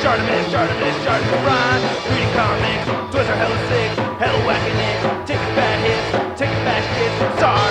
ShartimusPrime, reading comics, toys are hella sick, hella whacking it, taking bad hits, taking back hits, subscribe.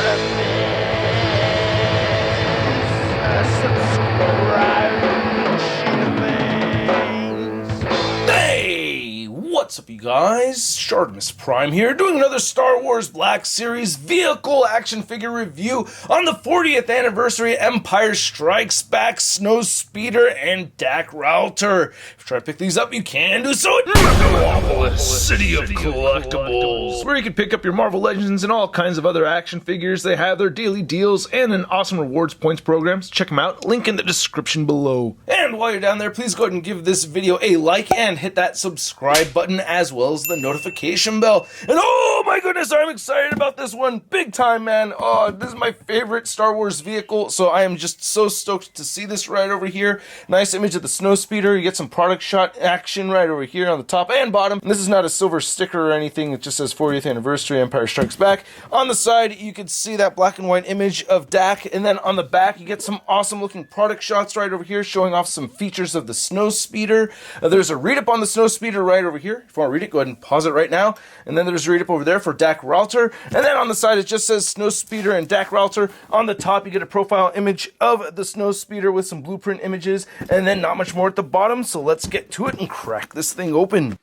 Hey, what's up you guys? ShartimusPrime here, doing another Star Wars Black Series vehicle action figure review on the 40th anniversary Empire Strikes Back Snowspeeder and Dak Ralter. If you try to pick these up, you can do so at Marvelous City of Collectibles, where you can pick up your Marvel Legends and all kinds of other action figures. They have their daily deals and an awesome rewards points programs. Check them out, link in the description below. And while you're down there, please go ahead and give this video a like and hit that subscribe button as well as the notification bell. And oh my goodness, I'm excited about this one big time, man. Oh, this is my favorite Star Wars vehicle, so I am just so stoked to see this right over here. Nice image of the Snowspeeder. You get some product shot action right over here on the top and bottom. And this is not a silver sticker or anything. It just says 40th anniversary Empire Strikes Back. On the side, you can see that black and white image of Dak, and then on the back, you get some awesome looking product shots right over here showing off some features of the Snowspeeder. There's a read up on the Snowspeeder right over here. If you want to read it, go ahead and pause it right now. And then there's a read up over there for Dak Ralter. And then on the side, it just says Snowspeeder and Dak Ralter. On the top, you get a profile image of the Snowspeeder with some blueprint images, and then not much more at the bottom. So let's get to it and crack this thing open.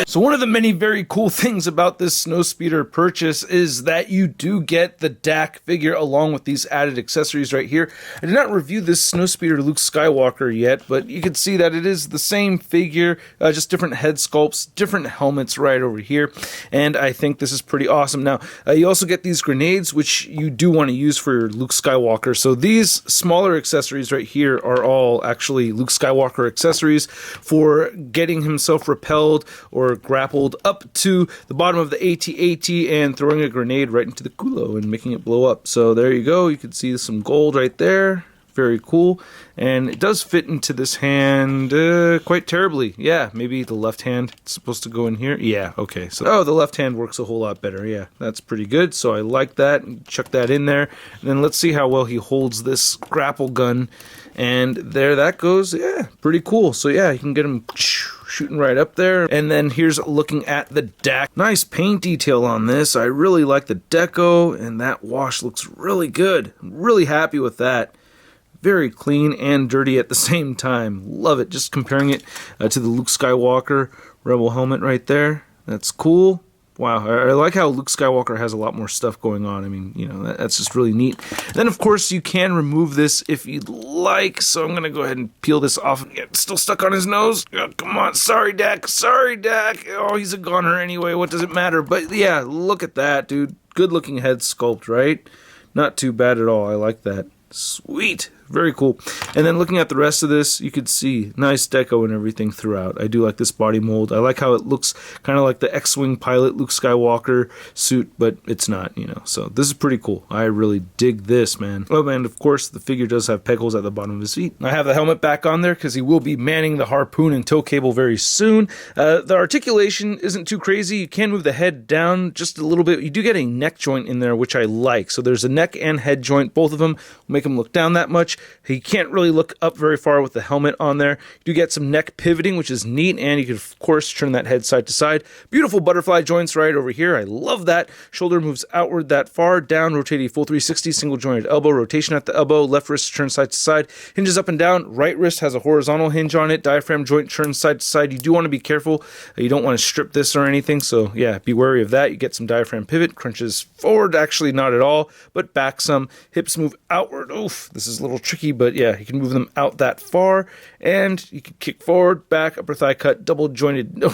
So one of the many very cool things about this Snowspeeder purchase is that you do get the Dak figure along with these added accessories right here. I did not review this Snowspeeder Luke Skywalker yet, but you can see that it is the same figure, just different head sculpts, different helmets right over here, and I think this is pretty awesome. Now, you also get these grenades, which you do want to use for your Luke Skywalker. So these smaller accessories right here are all actually Luke Skywalker accessories for getting himself repelled or grappled up to the bottom of the AT-AT and throwing a grenade right into the culo and making it blow up. So there you go. You can see some gold right there. Very cool. And it does fit into this hand quite terribly. Yeah, maybe the left hand is supposed to go in here. Yeah, okay. So, the left hand works a whole lot better. Yeah, that's pretty good. So I like that. Chuck that in there. And then let's see how well he holds this grapple gun. And there that goes. Yeah, pretty cool. So yeah, you can get him shooting right up there. And then here's looking at the Dak. Nice paint detail on this. I really like the deco, and that wash looks really good. I'm really happy with that. Very clean and dirty at the same time. Love it. Just comparing it to the Luke Skywalker Rebel helmet right there. That's cool. Wow, I like how Luke Skywalker has a lot more stuff going on. I mean, you know, that's just really neat. Then, of course, you can remove this if you'd like. So I'm going to go ahead and peel this off. It's still stuck on his nose. Oh, come on. Sorry, Dak. Sorry, Dak. Oh, he's a goner anyway. What does it matter? But yeah, look at that, dude. Good looking head sculpt, right? Not too bad at all. I like that. Sweet. Very cool. And then looking at the rest of this, you could see nice deco and everything throughout. I do like this body mold. I like how it looks kind of like the X-Wing pilot Luke Skywalker suit, but it's not, you know. So this is pretty cool. I really dig this, man. Oh, and of course, the figure does have peg holes at the bottom of his feet. I have the helmet back on there because he will be manning the harpoon and tow cable very soon. The articulation isn't too crazy. You can move the head down just a little bit. You do get a neck joint in there, which I like. So there's a neck and head joint. Both of them will make him look down that much. He can't really look up very far with the helmet on there. You do get some neck pivoting, which is neat, and you can, of course, turn that head side to side. Beautiful butterfly joints right over here. I love that. Shoulder moves outward that far, down, rotate a full 360, single jointed elbow, rotation at the elbow, left wrist turns side to side, hinges up and down. Right wrist has a horizontal hinge on it. Diaphragm joint turns side to side. You do want to be careful. You don't want to strip this or anything, so yeah, be wary of that. You get some diaphragm pivot, crunches forward, actually not at all, but back some. Hips move outward. Oof, this is a little tricky, but yeah, you can move them out that far, and you can kick forward, back, upper thigh cut,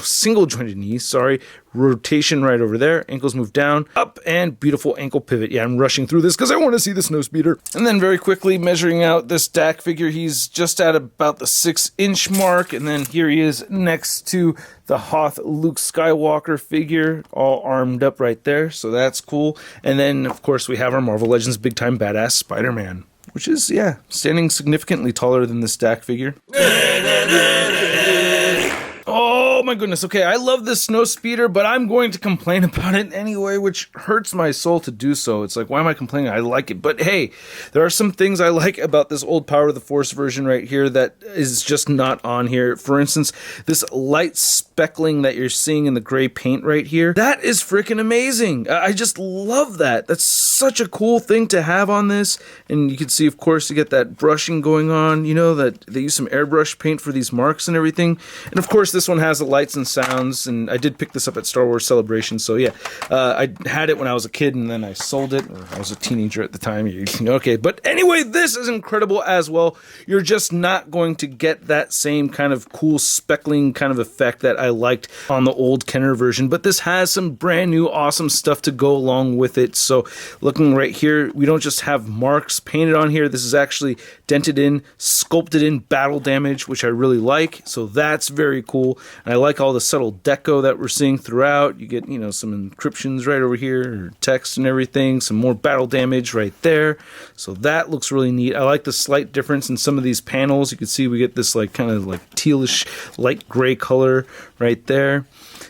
single jointed knees, sorry, rotation right over there, ankles move down, up, and beautiful ankle pivot. Yeah, I'm rushing through this because I want to see the Snowspeeder. And then very quickly measuring out this Dak figure, he's just at about the 6-inch mark, and then here he is next to the Hoth Luke Skywalker figure, all armed up right there, so that's cool. And then, of course, we have our Marvel Legends big time badass Spider-Man, which is, yeah, standing significantly taller than this Dak figure. Oh my goodness. Okay, I love this Snowspeeder, but I'm going to complain about it anyway, which hurts my soul to do so. It's like, why am I complaining? I like it. But hey, there are some things I like about this old Power of the Force version right here that is just not on here. For instance, this light speckling that you're seeing in the gray paint right here, that is freaking amazing. I just love that. That's such a cool thing to have on this. And you can see, of course, you get that brushing going on, you know, that they use some airbrush paint for these marks and everything. And of course, this one has the lights and sounds, and I did pick this up at Star Wars Celebration, so yeah. I had it when I was a kid, and then I sold it, or I was a teenager at the time. Okay, but anyway, this is incredible as well. You're just not going to get that same kind of cool speckling kind of effect that I liked on the old Kenner version, but this has some brand new awesome stuff to go along with it. So looking right here, we don't just have marks painted on here. This is actually dented in, sculpted in battle damage, which I really like. So that's very cool. And I like all the subtle deco that we're seeing throughout. You get, you know, some encryptions right over here, or text and everything, some more battle damage right there. So that looks really neat. I like the slight difference in some of these panels. You can see we get this like kind of like tealish light gray color right there.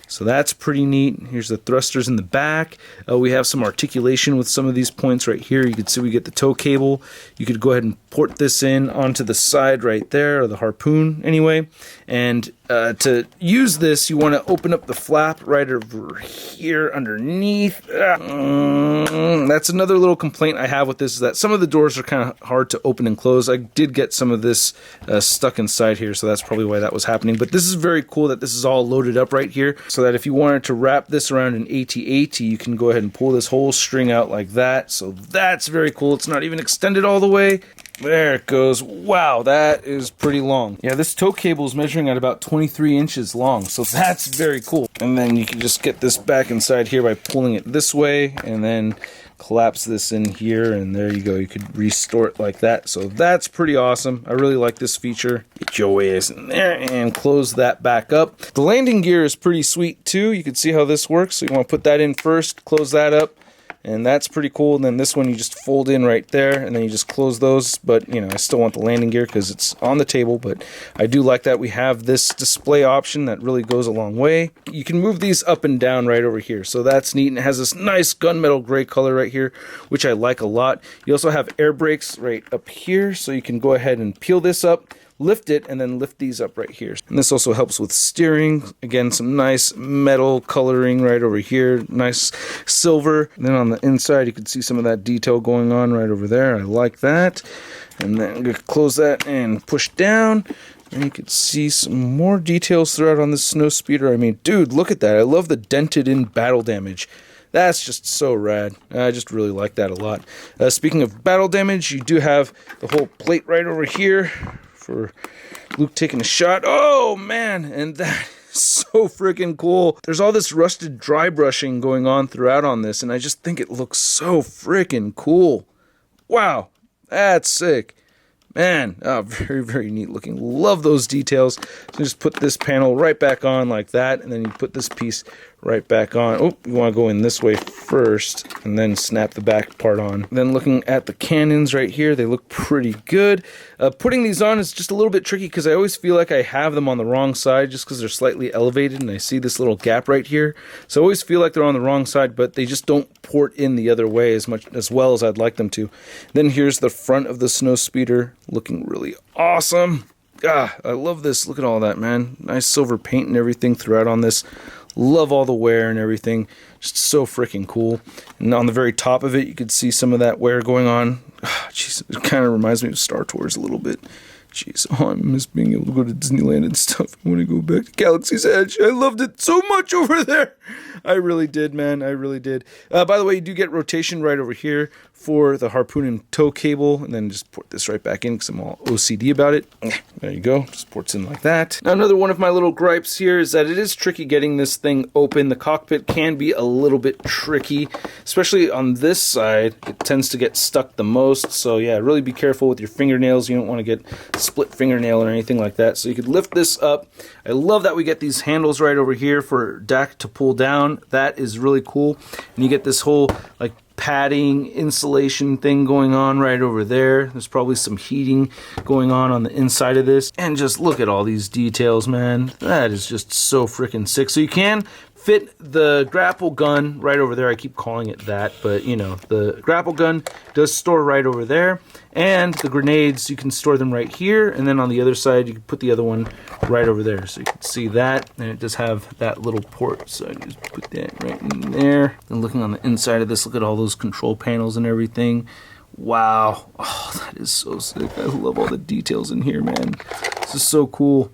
So that's pretty neat. Here's the thrusters in the back. We have some articulation with some of these points right here. You can see we get the tow cable. You could go ahead and port this in onto the side right there, or the harpoon anyway. And to use this, you want to open up the flap right over here underneath. That's another little complaint I have with this, is that some of the doors are kind of hard to open and close. I did get some of this stuck inside here, so that's probably why that was happening. But this is very cool that this is all loaded up right here, so that if you wanted to wrap this around an AT-AT, you can go ahead and pull this whole string out like that. So that's very cool. It's not even extended all the way. There it goes. Wow, that is pretty long. Yeah, this tow cable is measuring at about 23 inches long, so that's very cool. And then you can just get this back inside here by pulling it this way, and then collapse this in here, and there you go. You could restore it like that. So that's pretty awesome. I really like this feature. Get your ass in there and close that back up. The landing gear is pretty sweet too. You can see how this works. So you want to put that in first, close that up, and that's pretty cool. And then this one you just fold in right there, and then you just close those. But you know, I still want the landing gear because it's on the table, but I do like that we have this display option that really goes a long way. You can move these up and down right over here, so that's neat. And it has this nice gunmetal gray color right here, which I like a lot. You also have air brakes right up here, so you can go ahead and peel this up, lift it, and then lift these up right here. And this also helps with steering. Again, some nice metal coloring right over here, nice silver. And then on the inside, you can see some of that detail going on right over there. I like that. And then I'm going to close that and push down. And you can see some more details throughout on this Snowspeeder. I mean, dude, look at that. I love the dented in battle damage. That's just so rad. I just really like that a lot. Speaking of battle damage, you do have the whole plate right over here for Luke taking a shot. Oh man, and that is so freaking cool. There's all this rusted dry brushing going on throughout on this, and I just think it looks so freaking cool. Wow, that's sick. Man, oh, very, very neat looking. Love those details. So just put this panel right back on like that, and then you put this piece right back on. Oh, you want to go in this way first, and then snap the back part on. Then looking at the cannons right here, they look pretty good. Putting these on is just a little bit tricky because I always feel like I have them on the wrong side just because they're slightly elevated, and I see this little gap right here. So I always feel like they're on the wrong side, but they just don't port in the other way as well as I'd like them to. Then here's the front of the Snowspeeder, looking really awesome. Ah, I love this. Look at all that, man. Nice silver paint and everything throughout on this. Love all the wear and everything. Just so freaking cool. And on the very top of it, you could see some of that wear going on. Jeez, it kind of reminds me of Star Tours a little bit. Jeez, oh, I miss being able to go to Disneyland and stuff. I want to go back to Galaxy's Edge. I loved it so much over there. I really did, man. I really did. By the way, you do get rotation right over here for the harpoon and tow cable, and then just port this right back in because I'm all OCD about it. There you go. Just ports in like that. Now, another one of my little gripes here is that it is tricky getting this thing open. The cockpit can be a little bit tricky, especially on this side. It tends to get stuck the most. So yeah, really be careful with your fingernails. You don't want to get split fingernail or anything like that. So you could lift this up. I love that we get these handles right over here for Dak to pull down. That is really cool. And you get this whole like padding insulation thing going on right over there. There's probably some heating going on the inside of this. And just look at all these details, man. That is just so freaking sick. So you can fit the grapple gun right over there. I keep calling it that, but you know, the grapple gun does store right over there. And the grenades, you can store them right here. And then on the other side, you can put the other one right over there. So you can see that. And it does have that little port. So I just put that right in there. And looking on the inside of this, look at all those control panels and everything. Wow. Oh, that is so sick. I love all the details in here, man. This is so cool.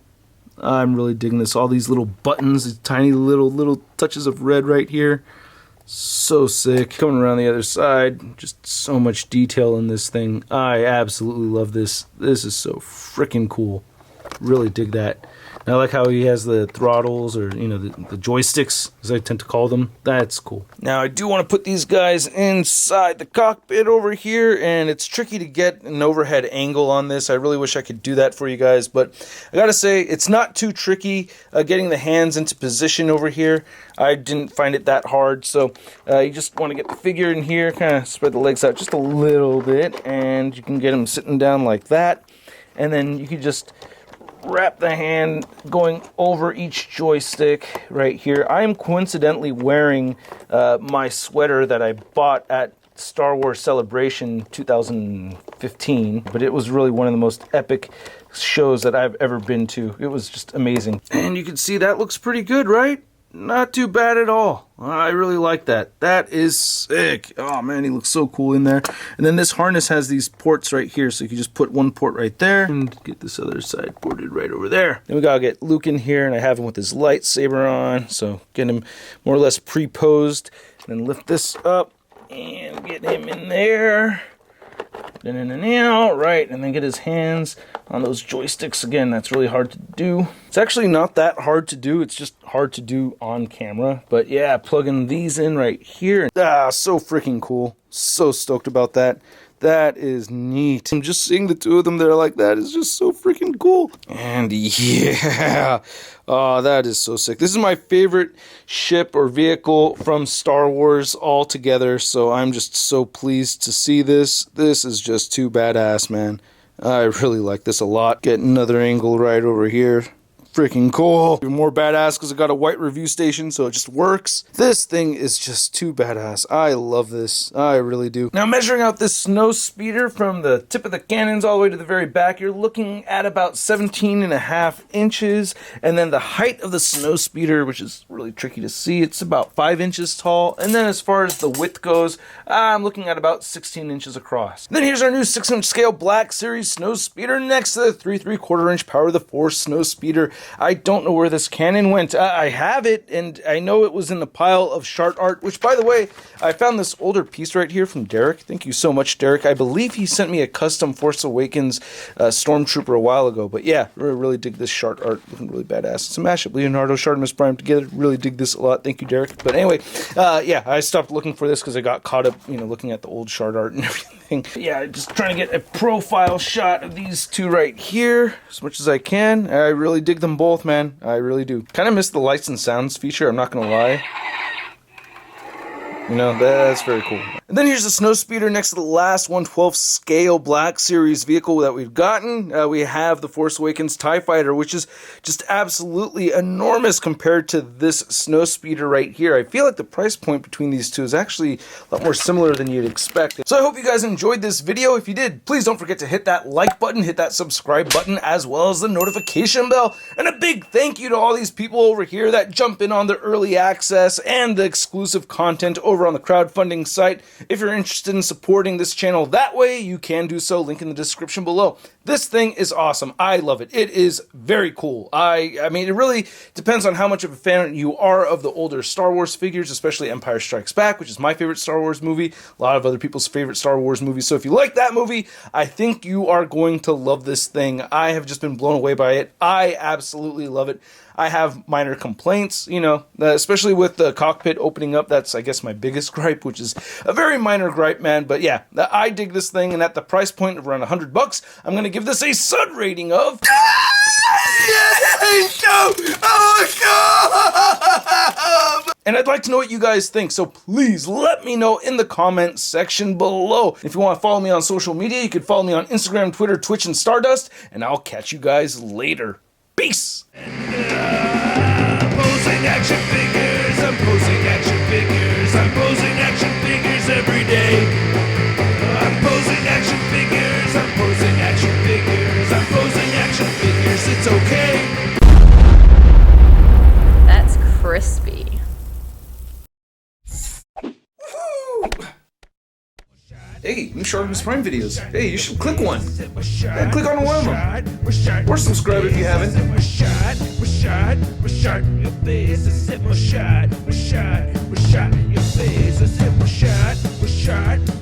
I'm really digging this. All these little buttons, these tiny little touches of red right here. So sick. Coming around the other side, just so much detail in this thing. I absolutely love this. This is so freaking cool. Really dig that. And I like how he has the throttles, or you know, the joysticks, as I tend to call them. That's cool. Now I do want to put these guys inside the cockpit over here, and it's tricky to get an overhead angle on this. I really wish I could do that for you guys, but I gotta say, it's not too tricky getting the hands into position over here. I didn't find it that hard, so you just want to get the figure in here, kind of spread the legs out just a little bit, and you can get him sitting down like that, and then you can just wrap the hand going over each joystick right here. I am coincidentally wearing my sweater that I bought at Star Wars Celebration 2015, but it was really one of the most epic shows that I've ever been to. It was just amazing. And you can see that looks pretty good, right? Not too bad at all. I really like that. That is sick. Oh man, he looks so cool in there. And then this harness has these ports right here, so you can just put one port right there and get this other side ported right over there. Then we gotta get Luke in here, and I have him with his lightsaber on, so get him more or less pre-posed. And then lift this up and get him in there. Right, and then get his hands on those joysticks again. That's really hard to do. It's actually not that hard to do. It's just hard to do on camera. But yeah, plugging these in right here. So freaking cool. So stoked about that. That is neat. I'm just seeing the two of them there like that is just so freaking cool. And yeah, oh, that is so sick. This is my favorite ship or vehicle from Star Wars altogether, so I'm just so pleased to see this. This is just too badass, man. I really like this a lot. Get another angle right over here. Freaking cool. Even more badass because I got a white review station, so it just works. This thing is just too badass. I love this. I really do. Now, measuring out this Snowspeeder from the tip of the cannons all the way to the very back, you're looking at about 17.5 inches. And then the height of the Snowspeeder, which is really tricky to see, it's about 5 inches tall. And then as far as the width goes, I'm looking at about 16 inches across. Then here's our new 6-inch scale Black Series Snowspeeder next to the 3 3/4 inch Power of the Force Snowspeeder. I don't know where this cannon went. I have it, and I know it was in the pile of Shart art, which, by the way, I found this older piece right here from Derek. Thank you so much, Derek. I believe he sent me a custom Force Awakens Stormtrooper a while ago, but yeah, really dig this Shart art. Looking really badass. It's a mashup. Leonardo, ShartimusPrime together. Really dig this a lot. Thank you, Derek. But anyway, yeah, I stopped looking for this because I got caught up, looking at the old Shart art and everything. Yeah, just trying to get a profile shot of these two right here as much as I can. I really dig them both, man. I really do. Kind of miss the lights and sounds feature, I'm not gonna lie. That's very cool. And then here's the Snowspeeder next to the last 1/12 scale Black Series vehicle that we've gotten. We have the Force Awakens TIE Fighter, which is just absolutely enormous compared to this Snowspeeder right here. I feel like the price point between these two is actually a lot more similar than you'd expect. So I hope you guys enjoyed this video. If you did, please don't forget to hit that like button, hit that subscribe button, as well as the notification bell. And a big thank you to all these people over here that jump in on the early access and the exclusive content over on the crowdfunding site. If you're interested in supporting this channel that way, you can do so. Link in the description below. This thing is awesome. I love it. It is very cool. I mean, it really depends on how much of a fan you are of the older Star Wars figures, especially Empire Strikes Back, which is my favorite Star Wars movie, a lot of other people's favorite Star Wars movies. So if you like that movie, I think you are going to love this thing. I have just been blown away by it. I absolutely love it. I have minor complaints, especially with the cockpit opening up. That's, I guess, my biggest gripe, which is a very minor gripe, man. But yeah, I dig this thing, and at the price point of around $100, I'm going to give this a Sud rating of... Oh, And I'd like to know what you guys think, so please let me know in the comment section below. If you want to follow me on social media, you can follow me on Instagram, Twitter, Twitch, and Stardust, and I'll catch you guys later. Peace! Posing action figures, I'm posing action figures, I'm posing action figures every day. I'm posing action figures, I'm posing action figures, I'm posing action figures, it's okay. That's crispy. Hey, new ShartimusPrime videos. Hey, you should click one. Yeah, click on one of them. Or subscribe if you haven't. Your face, a sip, shot, your face, a sip, shot.